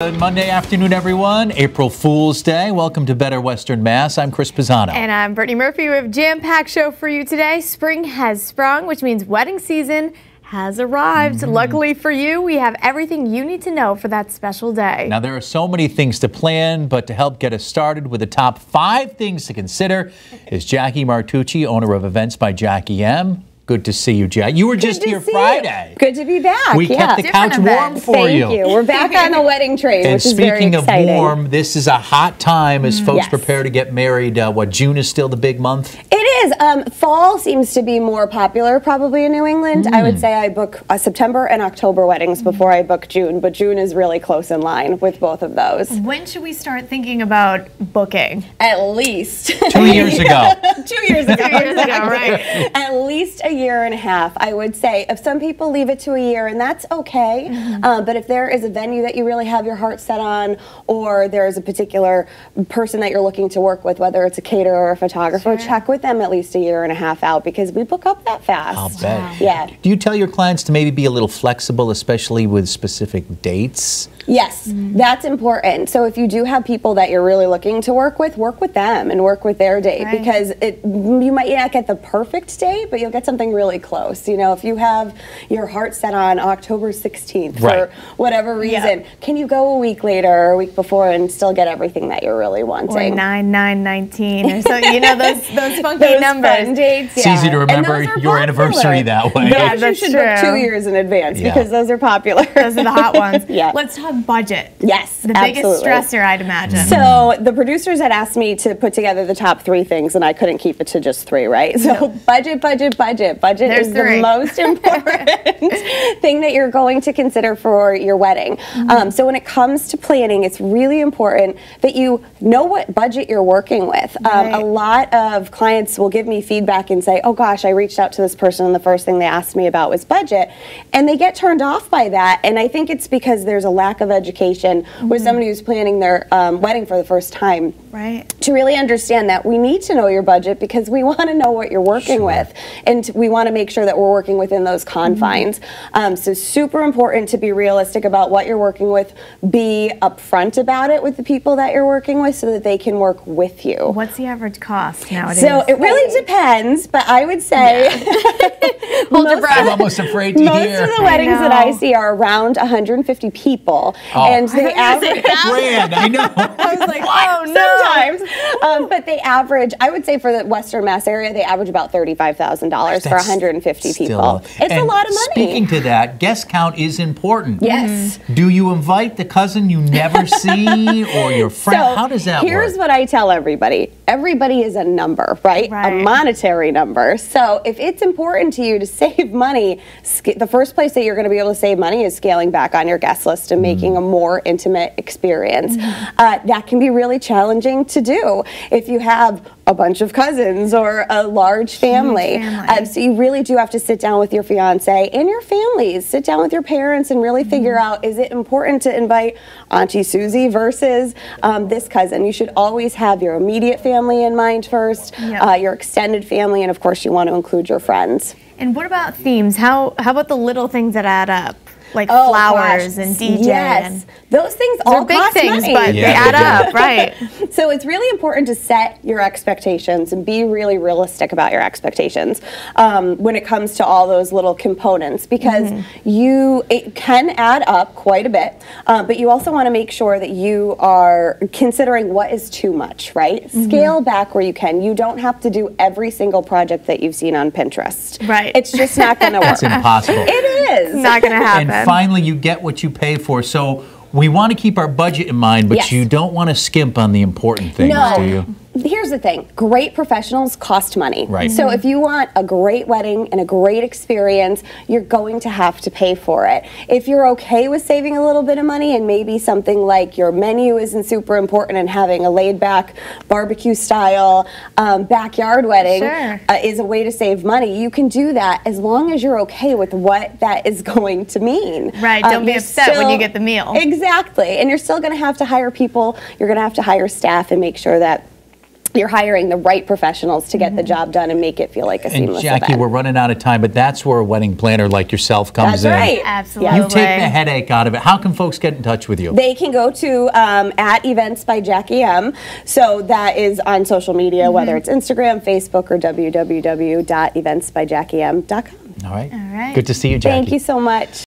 Good Monday afternoon, everyone. April Fool's Day. Welcome to Better Western Mass. I'm Chris Pisano. And I'm Brittany Murphy. We have a jam-packed show for you today. Spring has sprung, which means wedding season has arrived. Luckily for you, we have everything you need to know for that special day. Now, there are so many things to plan, but to help get us started with the top 5 things to consider is Jackie Martucci, owner of Events by Jackie M. Good to see you, Jack. You were just here Friday. Good to be back. We kept the couch warm for you. Thank you. We're back on the wedding train, which is very exciting. And speaking of warm, this is a hot time as folks prepare to get married. What, June is still the big month? It is. Fall seems to be more popular probably in New England. I would say I book September and October weddings before I book June, but June is really close in line with both of those. When should we start thinking about booking? At least 2 years ago. 2 years ago. 2 years ago, right. At least a year and a half, I would say. If some people leave it to a year, and that's okay. But if there is a venue that you really have your heart set on, or there's a particular person that you're looking to work with, whether it's a caterer or a photographer, check with them at least a year and a half out, because we book up that fast. I'll bet. Yeah. Do you tell your clients to maybe be a little flexible, especially with specific dates? Yes, that's important. So if you do have people that you're really looking to work with them and work with their date, because you might not get the perfect date, but you'll get something really close. You know, if you have your heart set on October 16th for whatever reason, can you go a week later or a week before and still get everything that you're really wanting? Or 9/9/19 or so, you know, those funky numbers. Fun dates, It's easy to remember your anniversary that way. Yeah, that's true. Book 2 years in advance because those are popular. Those are the hot ones. Yeah. Let's talk budget. Yes, the biggest stressor, I'd imagine. So the producers had asked me to put together the top 3 things, and I couldn't keep it to just 3, right? So budget. Budget is the most important thing that you're going to consider for your wedding. So when it comes to planning, it's really important that you know what budget you're working with. A lot of clients will give me feedback and say, oh gosh, I reached out to this person and the first thing they asked me about was budget. And they get turned off by that. And I think it's because there's a lack of education with somebody who's planning their wedding for the first time. To really understand that we need to know your budget, because we want to know what you're working with, and we want to make sure that we're working within those confines. So super important to be realistic about what you're working with, be upfront about it with the people that you're working with so that they can work with you. What's the average cost nowadays? So it really depends, but I would say hold your breath. I'm almost afraid to hear. Most of the weddings that I see are around 150 people, and they average. Grand, I know. I was like, oh no. Sometimes, but they average. I would say for the Western Mass area, they average about $35,000 for 150 people. It's a lot of money. Speaking to that, guest count is important. Yes. Do you invite the cousin you never see or your friend? So how does that work? Here's what I tell everybody. Everybody is a number, right? A monetary number. So if it's important to you to save money, the first place that you're going to be able to save money is scaling back on your guest list and making a more intimate experience. That can be really challenging to do if you have a bunch of cousins or a large family. So you really do have to sit down with your fiance and your families. Sit down with your parents and really figure out, is it important to invite Auntie Susie versus this cousin? You should always have your immediate family in mind first, your extended family, and of course you want to include your friends. And what about themes? How about the little things that add up? Like flowers and DJ. Yes, those things all big cost things, money. but they add up, right? So it's really important to set your expectations and be really realistic about your expectations when it comes to all those little components, because it can add up quite a bit, but you also want to make sure that you are considering what is too much, right? Scale back where you can. You don't have to do every single project that you've seen on Pinterest. Right. It's just not going to work. It's impossible. It is. It's not going to happen. And finally, you get what you pay for. So we want to keep our budget in mind, but you don't want to skimp on the important things, do you? Here's the thing. Great professionals cost money. Right. So if you want a great wedding and a great experience, you're going to have to pay for it. If you're okay with saving a little bit of money and maybe something like your menu isn't super important and having a laid-back barbecue-style backyard wedding is a way to save money, you can do that as long as you're okay with what that is going to mean. Right. Don't be upset when you get the meal. Exactly. And you're still going to have to hire people. You're going to have to hire staff and make sure that you're hiring the right professionals to get the job done and make it feel like a seamless Jackie, event. we're running out of time, but that's where a wedding planner like yourself comes in. That's right. Absolutely. You take the headache out of it. How can folks get in touch with you? They can go to at Events by Jackie M. So that is on social media, whether it's Instagram, Facebook, or www.eventsbyjackiem.com. All right. All right. Good to see you, Jackie. Thank you so much.